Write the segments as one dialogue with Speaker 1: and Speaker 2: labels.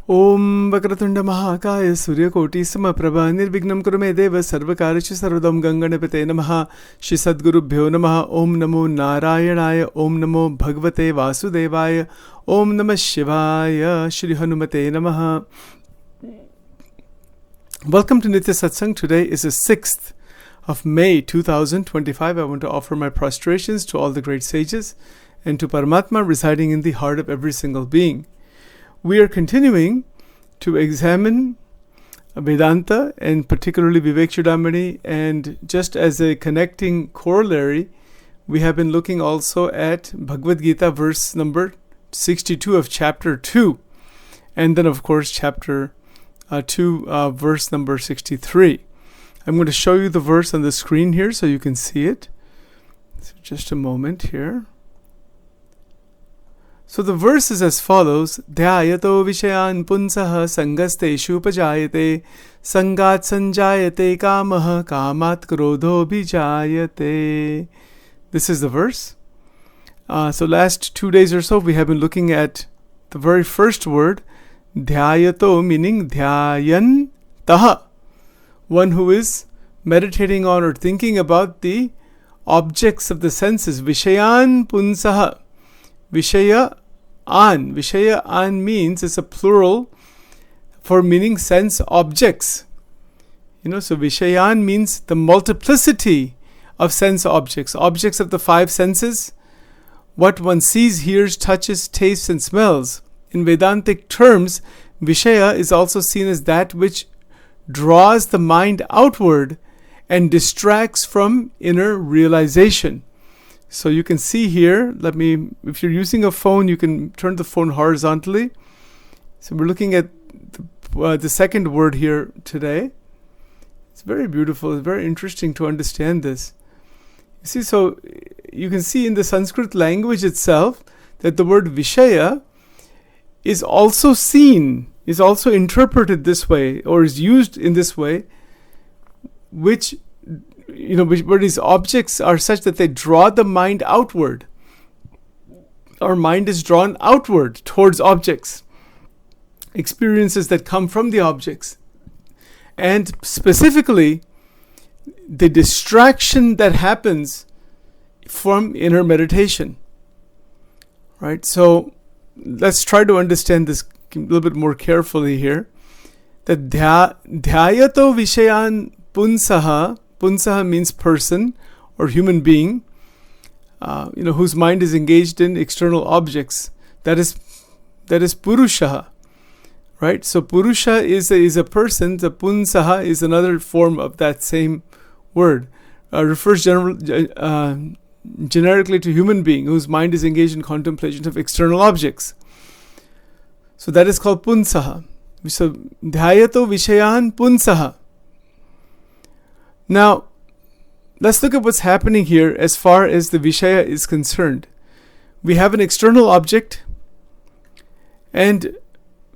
Speaker 1: Om Vakratunda Mahakaya Suryakoti Samaprabha Nirvignam Kurume Deva Sarvakarishu Sarvadam Ganganapate Namaha Shri Sadgurubhyo Namaha Om Namo Narayanaya Om Namo Bhagavate Vasudevaya Om Namah Shivaya Shri Hanumate Namaha. Welcome to Nitya Satsang. Today is the 6th of May 2025. I want to offer my prostrations to all the great sages and to Paramatma residing in the heart of every single being. We are continuing to examine Vedanta and particularly Vivek Chudamani, and just as a connecting corollary, we have been looking also at Bhagavad Gita verse number 62 of chapter 2, and then of course chapter 2 verse number 63. I'm going to show you the verse on the screen here so you can see it. So just a moment here. So the verse is as follows: Dhyayato Vishayan Punsaha Sangasteshu Pajayate Sangat Sanjayate Kamaha Kamat Krodho Bijayate. This is the verse. So last 2 days or so we have been looking at the very first word, Dhyayato, meaning Dhyayan Taha, one who is meditating on or thinking about the objects of the senses. Vishayan Punsaha. Vishaya an means it's a plural for meaning sense objects. So Vishayan means the multiplicity of sense objects, objects of the five senses, what one sees, hears, touches, tastes, and smells. In Vedantic terms, Vishaya is also seen as that which draws the mind outward and distracts from inner realization. So you can see here, if you're using a phone, you can turn the phone horizontally. So we're looking at the second word here today. It's very beautiful. It's very interesting to understand this. You see, so you can see in the Sanskrit language itself that the word Vishaya is also seen, is also interpreted this way, or is used in this way, where these objects are such that they draw the mind outward. Our mind is drawn outward towards objects, experiences that come from the objects, and specifically the distraction that happens from inner meditation. Right? So let's try to understand this a little bit more carefully here. That dhyayato vishayan punsaha. Punsaha means person or human being, whose mind is engaged in external objects. That is Purusha, right? So Purusha is a person. The Punsaha is another form of that same word. Refers generically to human being whose mind is engaged in contemplation of external objects. So that is called Punsaha. So Dhyayato Vishayan Punsaha. Now, let's look at what's happening here as far as the Vishaya is concerned. We have an external object, and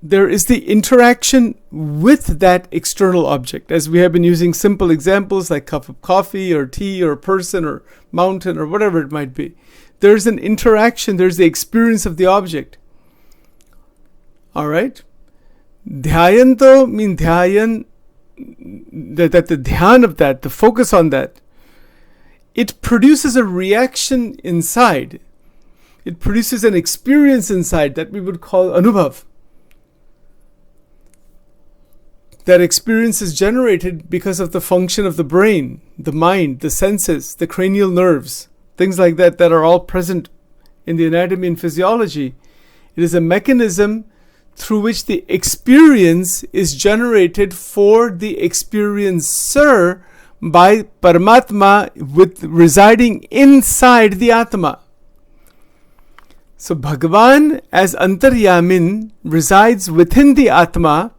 Speaker 1: there is the interaction with that external object. As we have been using simple examples like cup of coffee or tea or person or mountain or whatever it might be. There's an interaction, there's the experience of the object. Alright? Dhyayanto means dhyayan, that the dhyan of that, the focus on that, it produces a reaction inside. It produces an experience inside that we would call anubhav. That experience is generated because of the function of the brain, the mind, the senses, the cranial nerves, things like that are all present in the anatomy and physiology. It is a mechanism through which the experience is generated for the experiencer by Paramatma residing inside the Atma. So Bhagavan as Antaryamin resides within the Atma,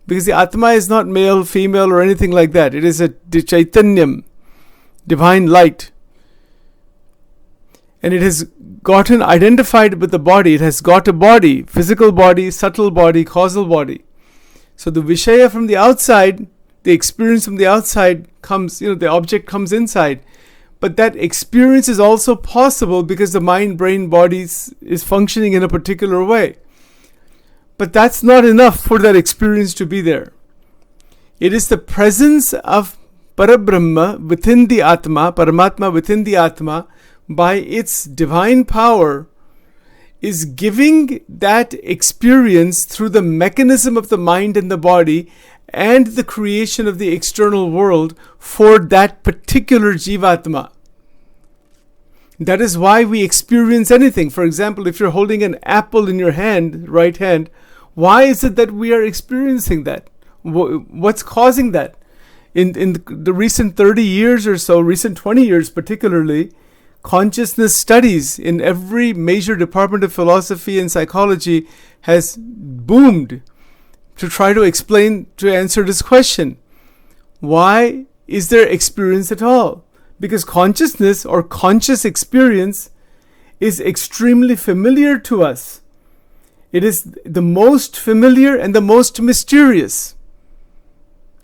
Speaker 1: because the Atma is not male, female or anything like that. It is a Chaitanyam, divine light. And it has gotten identified with the body. It has got a body, physical body, subtle body, causal body. So the Vishaya from the outside, the experience from the outside comes, the object comes inside. But that experience is also possible because the mind, brain, body is functioning in a particular way. But that's not enough for that experience to be there. It is the presence of Parabrahma within the Atma, Paramatma within the Atma, by its divine power, is giving that experience through the mechanism of the mind and the body and the creation of the external world for that particular Jivatma. That is why we experience anything. For example, if you're holding an apple in your hand, right hand, why is it that we are experiencing that? What's causing that? In the recent 30 years or so, recent 20 years particularly, consciousness studies in every major department of philosophy and psychology has boomed to try to explain, to answer this question. Why is there experience at all? Because consciousness or conscious experience is extremely familiar to us. It is the most familiar and the most mysterious.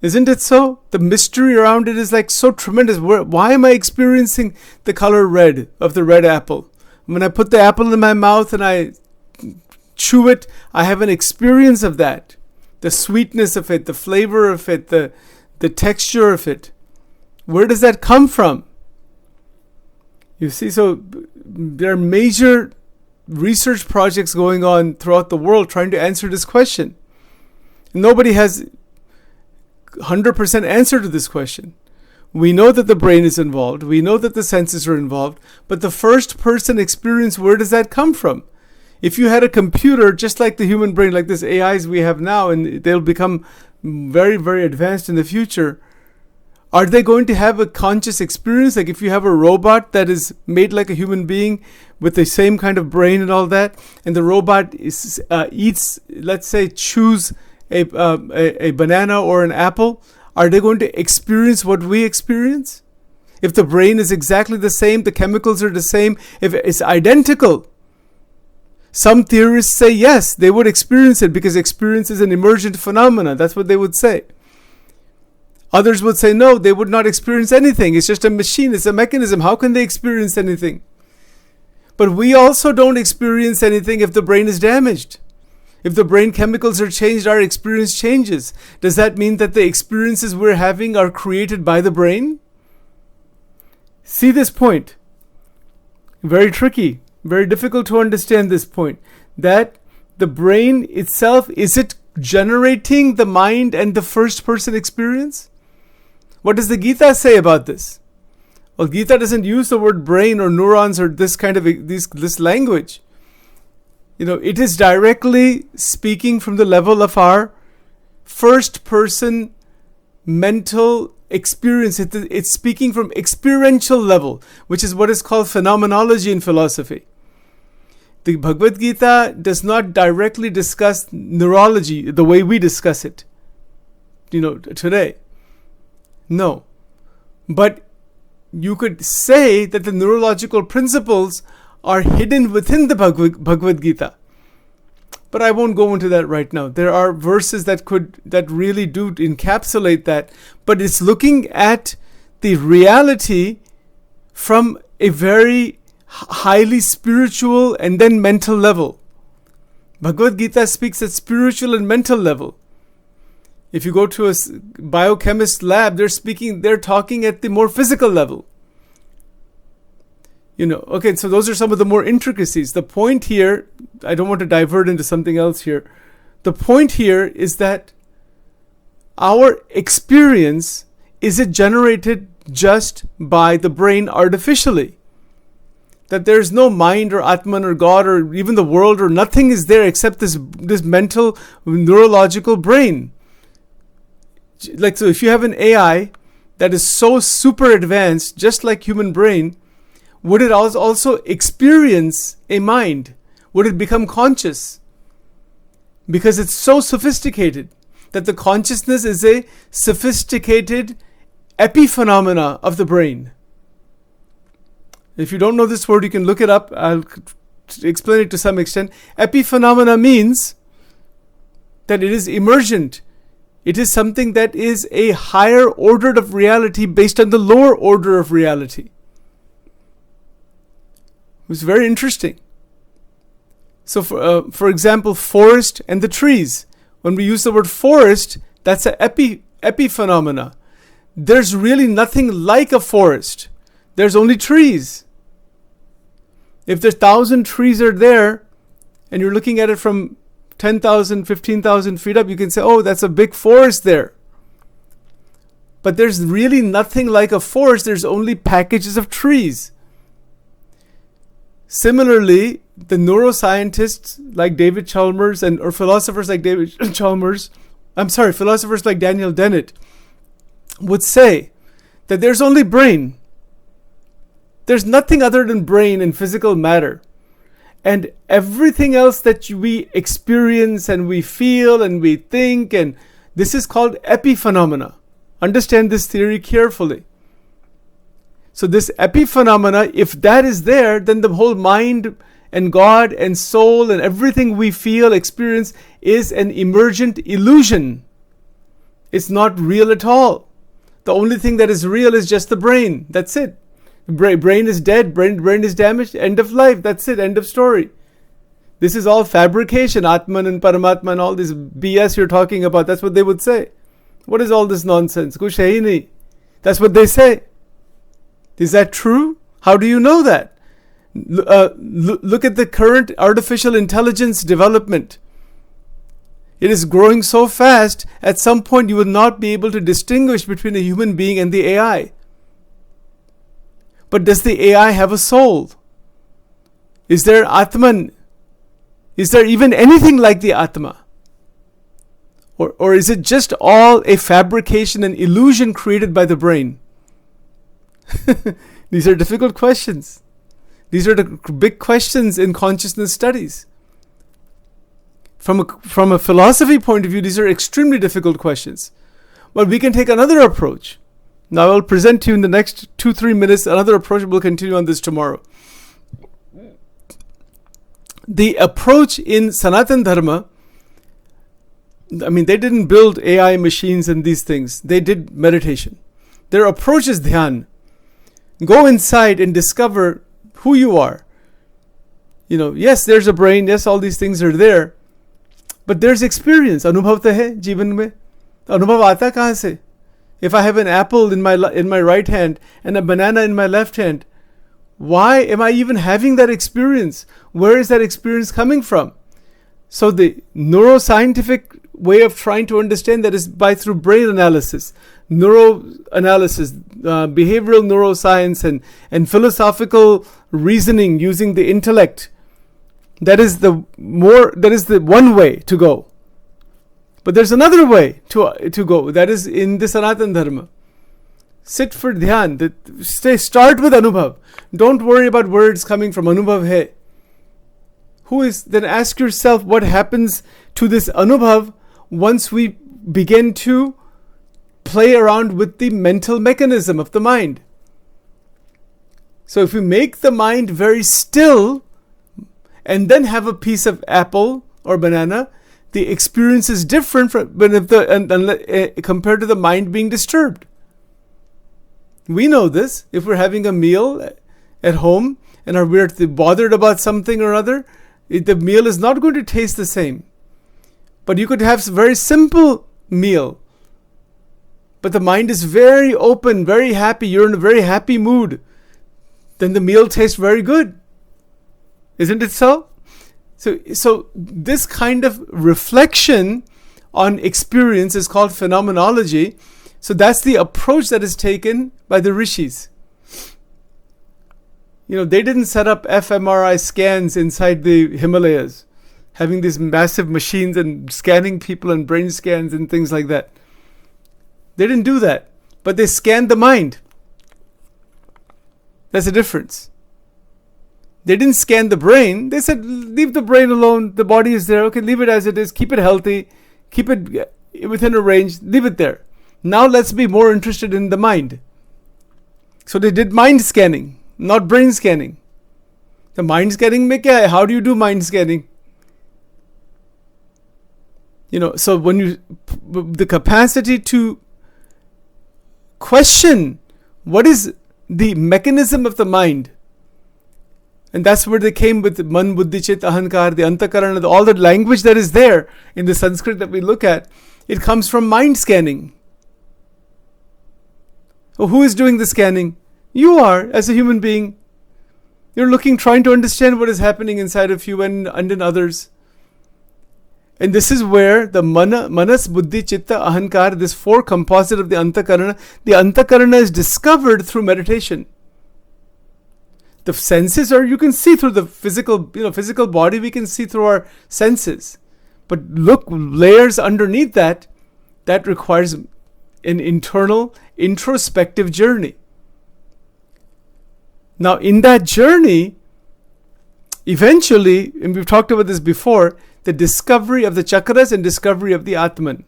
Speaker 1: Isn't it so? The mystery around it is like so tremendous. Why am I experiencing the color red of the red apple? When I put the apple in my mouth and I chew it, I have an experience of that. The sweetness of it, the flavor of it, the texture of it. Where does that come from? You see, so there are major research projects going on throughout the world trying to answer this question. Nobody has 100% answer to this question. We know that the brain is involved. We know that the senses are involved. But the first person experience, where does that come from? If you had a computer just like the human brain, like this AIs we have now, and they'll become very, very advanced in the future, are they going to have a conscious experience? Like if you have a robot that is made like a human being with the same kind of brain and all that, and the robot eats, let's say, chews a banana or an apple, are they going to experience what we experience? If the brain is exactly the same, the chemicals are the same, if it's identical, some theorists say yes, they would experience it because experience is an emergent phenomena. That's what they would say. Others would say no, they would not experience anything. It's just a machine, it's a mechanism. How can they experience anything? But we also don't experience anything if the brain is damaged. If the brain chemicals are changed, our experience changes. Does that mean that the experiences we're having are created by the brain? See this point. Very tricky, very difficult to understand this point. That the brain itself, is it generating the mind and the first person experience? What does the Gita say about this? Well, Gita doesn't use the word brain or neurons or this kind of this language. It is directly speaking from the level of our first person mental experience. It's speaking from experiential level, which is what is called phenomenology in philosophy. The Bhagavad Gita does not directly discuss neurology the way we discuss it, today. No. But you could say that the neurological principles are hidden within the Bhagavad Gita. But I won't go into that right now. There are verses that really do encapsulate that. But it's looking at the reality from a very highly spiritual and then mental level. Bhagavad Gita speaks at spiritual and mental level. If you go to a biochemist lab, they're talking at the more physical level. Okay, so those are some of the more intricacies. The point here, I don't want to divert into something else here. The point here is that our experience, is it generated just by the brain artificially? That there's no mind or Atman or God or even the world or nothing is there except this mental neurological brain. Like, so if you have an AI that is so super advanced, just like human brain, would it also experience a mind? Would it become conscious? Because it's so sophisticated that the consciousness is a sophisticated epiphenomena of the brain. If you don't know this word, you can look it up. I'll explain it to some extent. Epiphenomena means that it is emergent. It is something that is a higher order of reality based on the lower order of reality. It was very interesting. So for example, forest and the trees. When we use the word forest, that's an epiphenomena. There's really nothing like a forest. There's only trees. If there's 1,000 trees are there, and you're looking at it from 10,000, 15,000 feet up, you can say, oh, that's a big forest there. But there's really nothing like a forest. There's only packages of trees. Similarly, the neuroscientists like David Chalmers or philosophers like philosophers like Daniel Dennett would say that there's only brain. There's nothing other than brain and physical matter. And everything else that we experience and we feel and we think, and this is called epiphenomena. Understand this theory carefully. So this epiphenomena, if that is there, then the whole mind and God and soul and everything we feel, experience is an emergent illusion. It's not real at all. The only thing that is real is just the brain. That's it. Brain is dead, brain is damaged, end of life. That's it, end of story. This is all fabrication, Atman and Paramatma and all this BS you're talking about. That's what they would say. What is all this nonsense? Kuch hai hi nahi. That's what they say. Is that true? How do you know that? Look at the current artificial intelligence development. It is growing so fast, at some point you will not be able to distinguish between a human being and the AI. But does the AI have a soul? Is there Atman? Is there even anything like the Atma? Or is it just all a fabrication and illusion created by the brain? These are difficult questions. These are the big questions in consciousness studies. From a philosophy point of view, these are extremely difficult questions. But we can take another approach. Now I'll present to you in the next 2-3 minutes another approach. We'll continue on this tomorrow. The approach in Sanatan Dharma, I mean, they didn't build AI machines and these things. They did meditation. Their approach is dhyan. Go inside and discover who you are. Yes, there's a brain. Yes, all these things are there. But there's experience. Anubhav ta hai jeevan mein. Anubhav aata kahan se? If I have an apple in my right hand and a banana in my left hand, why am I even having that experience? Where is that experience coming from? So the neuroscientific way of trying to understand that is through brain analysis, neuroanalysis, behavioral neuroscience, and philosophical reasoning using the intellect. That is the one way to go. But there's another way to go. That is in the Sanatan Dharma. Sit for dhyan. Start with Anubhav. Don't worry about words coming from Anubhav hai. Then ask yourself what happens to this Anubhav once we begin to play around with the mental mechanism of the mind. So if we make the mind very still and then have a piece of apple or banana, the experience is different compared to the mind being disturbed. We know this. If we're having a meal at home and we're bothered about something or other, the meal is not going to taste the same. But you could have a very simple meal. But the mind is very open, very happy. You're in a very happy mood. Then the meal tastes very good. Isn't it so? So this kind of reflection on experience is called phenomenology. So that's the approach that is taken by the rishis. They didn't set up fMRI scans inside the Himalayas, having these massive machines and scanning people and brain scans and things like that. They didn't do that, but they scanned the mind. That's the difference. They didn't scan the brain. They said, leave the brain alone. The body is there. Okay, leave it as it is. Keep it healthy. Keep it within a range. Leave it there. Now let's be more interested in the mind. So they did mind scanning, not brain scanning. The mind scanning mein kya hai? How do you do mind scanning? So when the capacity to question what is the mechanism of the mind, And that's where they came with man, buddhi, chit, ahankar, the antakarana, all the language that is there in the Sanskrit that we look at. It comes from mind scanning. Well, who is doing the scanning? You are, as a human being. You're looking, trying to understand what is happening inside of you and in others. And this is where the manas, buddhi, chitta, ahankar, this four composite of the antakarana is discovered through meditation. The senses are, you can see through the physical body, we can see through our senses. But look, layers underneath that requires an internal, introspective journey. Now, in that journey, eventually, and we've talked about this before, the discovery of the chakras and discovery of the Atman.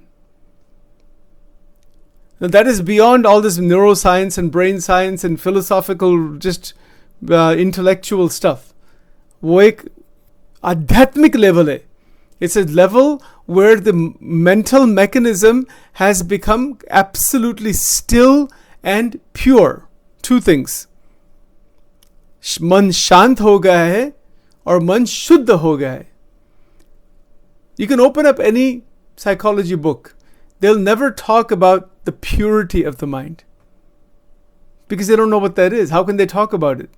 Speaker 1: Now, that is beyond all this neuroscience and brain science and philosophical, just intellectual stuff. वो एक आध्यात्मिक level है. It's a level where the mental mechanism has become absolutely still and pure. Two things. मन शांत हो गया है और मन शुद्ध हो गया है. You can open up any psychology book. They'll never talk about the purity of the mind. Because they don't know what that is. How can they talk about it?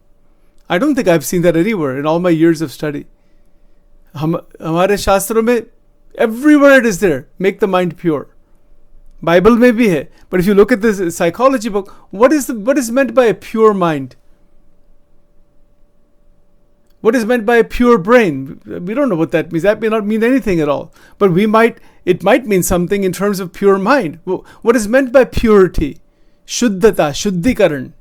Speaker 1: I don't think I've seen that anywhere in all my years of study. हमारे शास्त्रों में, everywhere it is there. Make the mind pure. Bible में भी है. But if you look at this psychology book, what is meant by a pure mind? What is meant by a pure brain? We don't know what that means. That may not mean anything at all. But it might mean something in terms of pure mind. What is meant by purity? Shuddhata, shuddhikaran.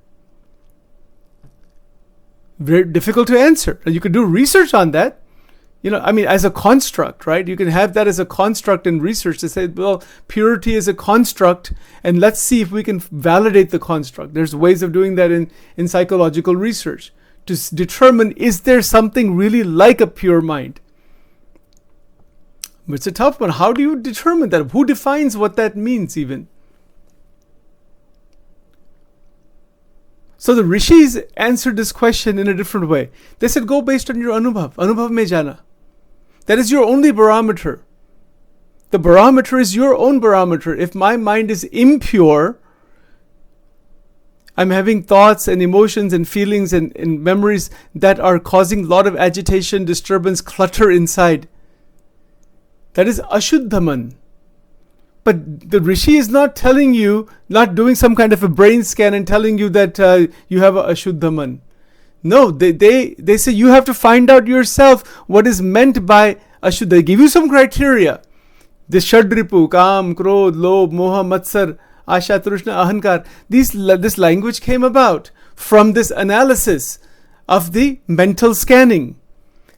Speaker 1: Very difficult to answer. And you could do research on that. As a construct, right? You can have that as a construct in research to say, well, purity is a construct, and let's see if we can validate the construct. There's ways of doing that in psychological research to determine, is there something really like a pure mind? But it's a tough one. How do you determine that? Who defines what that means even? So the rishis answered this question in a different way. They said, go based on your anubhav. Anubhav mein jana. That is your only barometer. The barometer is your own barometer. If my mind is impure, I'm having thoughts and emotions and feelings and memories that are causing a lot of agitation, disturbance, clutter inside. That is ashuddhaman. But the rishi is not telling you, not doing some kind of a brain scan and telling you that you have a ashuddhaman. No, they say you have to find out yourself what is meant by ashuddha. They give you some criteria. This shadripu, kam, krodh, lobh, moha, matsar, asha, trishna, ahankar. This language came about from this analysis of the mental scanning.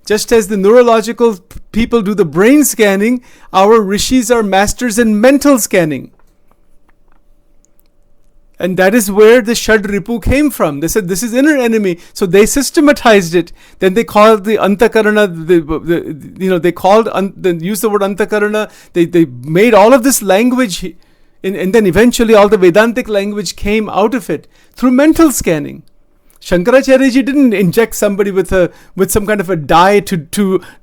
Speaker 1: Just as the neurological people do the brain scanning, our rishis are masters in mental scanning. And that is where the Shadripu came from. They said this is inner enemy. So they systematized it. Then they called the Antakarana, they used the word Antakarana. They made all of this language, and then eventually all the Vedantic language came out of it through mental scanning. Shankaracharya ji didn't inject somebody with some kind of a dye to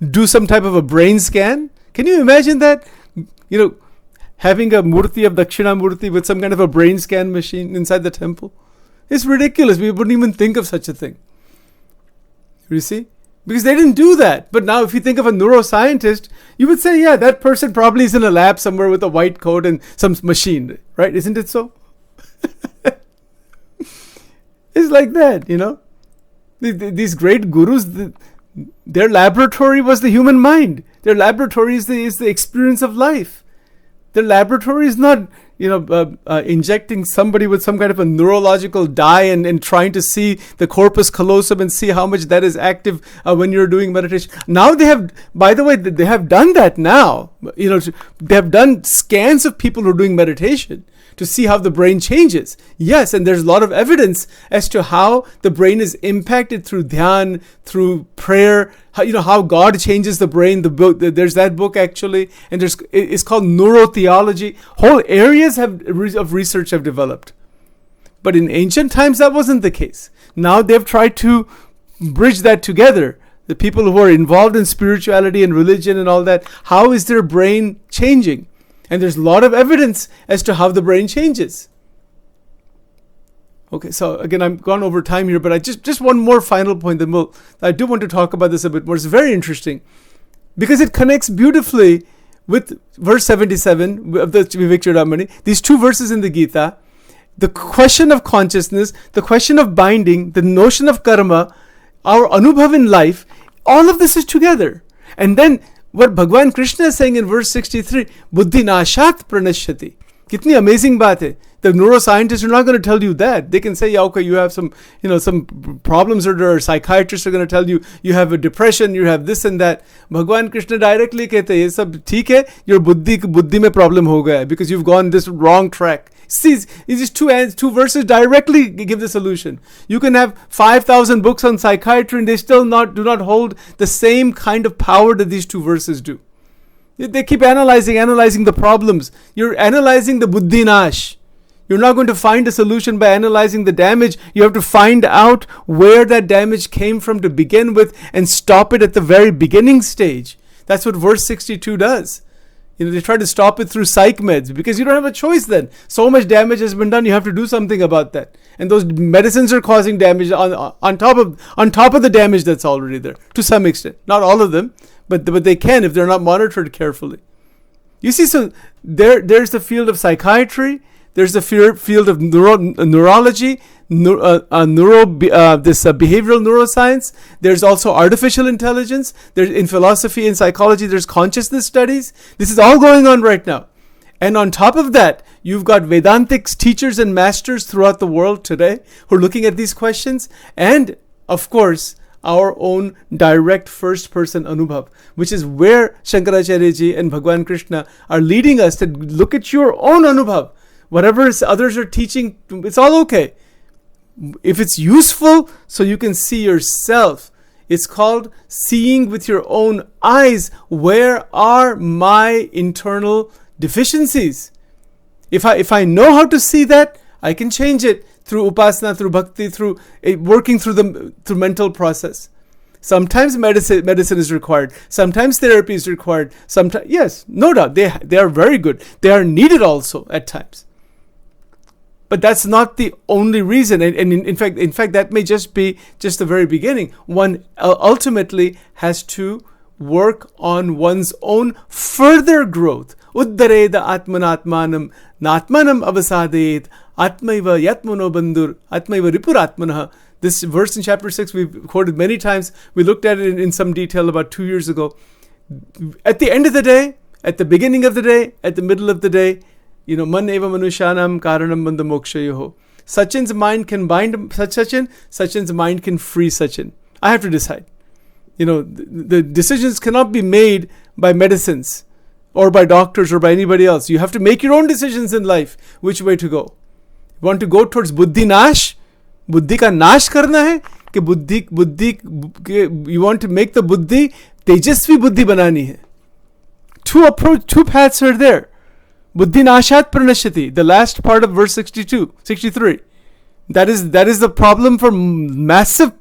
Speaker 1: do some type of a brain scan. Can you imagine that? Having a murti of Dakshinamurti with some kind of a brain scan machine inside the temple. It's ridiculous. We wouldn't even think of such a thing. You see? Because they didn't do that. But now if you think of a neuroscientist, you would say, yeah, that person probably is in a lab somewhere with a white coat and some machine. Right? Isn't it so? It's like that, These great gurus, their laboratory was the human mind. Their laboratory is the experience of life. The laboratory is not, injecting somebody with some kind of a neurological dye and trying to see the corpus callosum and see how much that is active when you're doing meditation. Now they have done that now. They have done scans of people who are doing meditation to see how the brain changes. Yes, and there's a lot of evidence as to how the brain is impacted through dhyan, through prayer, how God changes the brain. There's that book actually, and it's called neurotheology. Whole areas of research have developed. But in ancient times, that wasn't the case. Now they've tried to bridge that together. The people who are involved in spirituality and religion and all that, how is their brain changing? And there's a lot of evidence as to how the brain changes. Okay, so again, I'm gone over time here, but I just one more final point. Then I do want to talk about this a bit more. It's very interesting because it connects beautifully with verse 77 of the Vivek. These two verses in the Gita, the question of consciousness, the question of binding, the notion of karma, our anubhav in life, all of this is together. And then what Bhagwan Krishna is saying in verse 63, buddhi nashat pranashyati. Kitni amazing baat hai. The neuroscientists are not going to tell you that. They can say, yeah, okay, you have some problems, or psychiatrists are going to tell you, you have a depression, you have this and that. Bhagwan Krishna directly कहते हैं, ये सब ठीक है, your buddhi में problem हो गया है, because you've gone this wrong track. See, these two verses directly give the solution. You can have 5,000 books on psychiatry and they still do not hold the same kind of power that these two verses do. They keep analyzing the problems. You're analyzing the buddhi nash. You're not going to find a solution by analyzing the damage. You have to find out where that damage came from to begin with and stop it at the very beginning stage. That's what verse 62 does. They try to stop it through psych meds because you don't have a choice then. So much damage has been done, you have to do something about that. And those medicines are causing damage on top of the damage that's already there, to some extent. Not all of them, but they can if they're not monitored carefully. You see, so there's the field of psychiatry, there's the field of neurology, behavioral neuroscience. There's also artificial intelligence. There's in philosophy and psychology, there's consciousness studies. This is all going on right now. And on top of that, you've got Vedantic teachers and masters throughout the world today who are looking at these questions. And, of course, our own direct first-person anubhav, which is where Shankaracharya ji and Bhagwan Krishna are leading us to look at your own anubhav. Whatever others are teaching, it's all okay. If it's useful so you can see yourself, it's called seeing with your own eyes. Where are my internal deficiencies? If I know how to see that, I can change it through upasana, through bhakti, through working through mental process. Sometimes medicine is required. Sometimes therapy is required. Sometimes, yes, no doubt, they are very good. They are needed also at times. But that's not the only reason. And in fact, that may just be the very beginning. One ultimately has to work on one's own further growth. Uddareda atmanatmanam natmanam avasadayet atmaiva yatmano bandhur atmaiva ripuratmanah. This verse in chapter 6 we've quoted many times. We looked at it in some detail about 2 years ago. At the end of the day, at the beginning of the day, at the middle of the day, man eva manushanam karanam bandha mokshayoho. Sachin's mind can bind Sachin, Sachin's mind can free Sachin. I have to decide. The decisions cannot be made by medicines or by doctors or by anybody else. You have to make your own decisions in life, which way to go. You want to go towards buddhi nash? Buddhi ka nash karna hai? Ki buddhi, you want to make the buddhi tejasvi buddhi banani hai. Two paths are there. Buddhi nashat pranashyati, the last part of verse 63. That is the problem for massive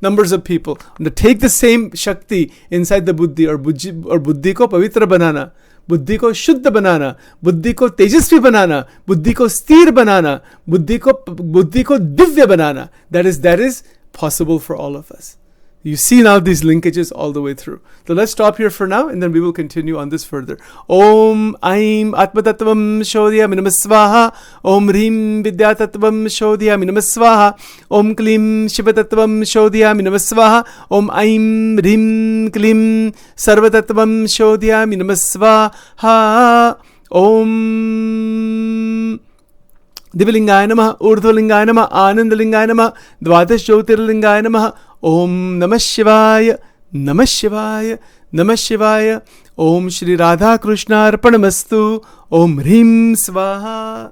Speaker 1: numbers of people. To take the same shakti inside the buddhi or buddhi ko pavitra banana, buddhi ko shuddha banana, buddhi ko tejasvi banana, buddhi ko sthir banana, buddhi ko divya banana. That is possible for all of us. You see now these linkages all the way through. So let's stop here for now and then we will continue on this further. Om Aim Atmatattvam Shodhyami Namasvaha. Om Hrim Vidyatattvam Shodhyami Namasvaha. Om Klim Shivatattvam Shodhyami Namasvaha. Om Aim Hrim Klim Sarvatattvam Shodhyami Namasvaha. Om Divilingaya Namaha, Urdhvalingaya Namaha, Anandalingaya Namaha, Dvadash Jyotirlingaya Namaha. Om Namah Shivaya, Namah Shivaya, Namah Shivaya. Om Shri Radha Krishna Arpanamastu. Om Hrim Svaha.